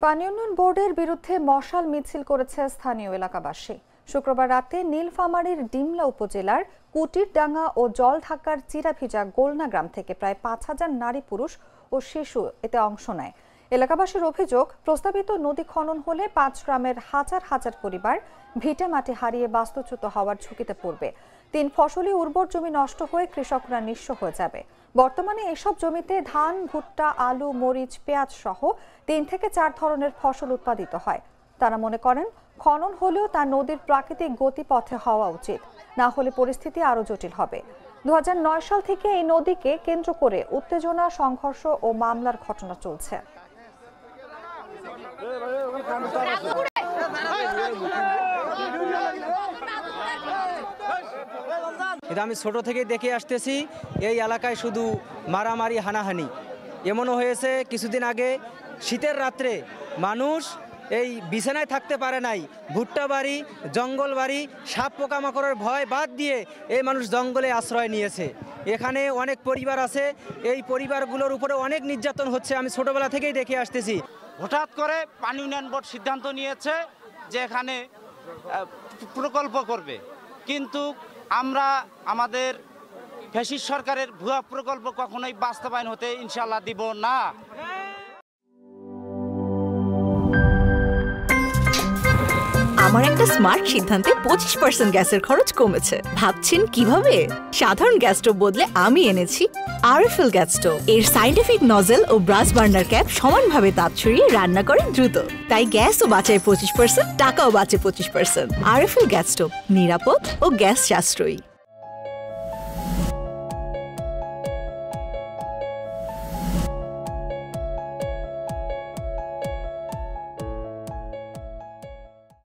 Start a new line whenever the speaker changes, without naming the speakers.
পানি উন্নয়ন বোর্ডের বিরুদ্ধে মশাল মিছিল করেছে স্থানীয় এলাকাবাসী। শুক্রবার রাতে নীলফামারীর ডিমলা উপজেলার কুটিরডাঙ্গা ও জলঢাকার চিরাভিজা গোলনা গ্রাম থেকে প্রায় ৫,০০০ নারী, পুরুষ ও শিশু এতে অংশ নেয়। এলাকাবাসীর অভিযোগ, প্রস্তাবিত নদী খনন হলে ৫ গ্রামের হাজার হাজার পরিবার ভিটে মাটি হারিয়ে বাস্তুচ্যুত হওয়ার ঝুঁকিতে পড়বে। ৩ ফসলি উর্বর জমি নষ্ট হয়ে কৃষকরা নিঃস্ব হয়ে যাবে। বর্তমানে এসব জমিতে ধান, ভুট্টা, আলু, মরিচ, পেঁয়াজ সহ ৩ থেকে ৪ ধরনের ফসল উৎপাদিত হয়। তারা মনে করেন, খনন হলেও তা নদীর প্রাকৃতিক গতিপথে হওয়া উচিত, না হলে পরিস্থিতি আরও জটিল হবে। ২০০৯ সাল থেকে এই নদীকে কেন্দ্র করে উত্তেজনা, সংঘর্ষ ও মামলার ঘটনা চলছে।
এটা আমি ছোট থেকেই দেখে আসতেছি। এই এলাকায় শুধু মারামারি, হানাহানি। এমনও হয়েছে কিছুদিন আগে শীতের রাত্রে মানুষ এই বিছানায় থাকতে পারে নাই, ভুট্টা বাড়ি, জঙ্গল বাড়ি, সাপ পোকামাকড়ের ভয় বাদ দিয়ে এই মানুষ জঙ্গলে আশ্রয় নিয়েছে। এখানে অনেক পরিবার আছে, এই পরিবারগুলোর উপরে অনেক নির্যাতন হচ্ছে, আমি ছোটবেলা থেকেই দেখে আসতেছি।
হঠাৎ করে পানি উন্নয়ন বোর্ড সিদ্ধান্ত নিয়েছে যে এখানে প্রকল্প করবে, কিন্তু আমরা আমাদের ফ্যাসিস্ট সরকারের ভুয়া প্রকল্প কখনোই বাস্তবায়ন হতে ইনশাআল্লাহ দিব না।
আমার একটা স্মার্ট সিদ্ধান্তে 25% গ্যাসের খরচ কমেছে। ভাবছেন কিভাবে? সাধারণ গ্যাস স্টোভ বদলে আমি এনেছি আরএফএল গ্যাস স্টোভ। এর সাইন্টিফিক নজল ও ব্রাস বার্নার ক্যাপ সমানভাবে তাপ ছড়িয়ে রান্না করে দ্রুত। তাই গ্যাসও বাঁচায় 25%, টাকাও বাঁচে 25%। আরএফএল গ্যাস স্টোভ নিরাপদ ও গ্যাস সাশ্রয়ী।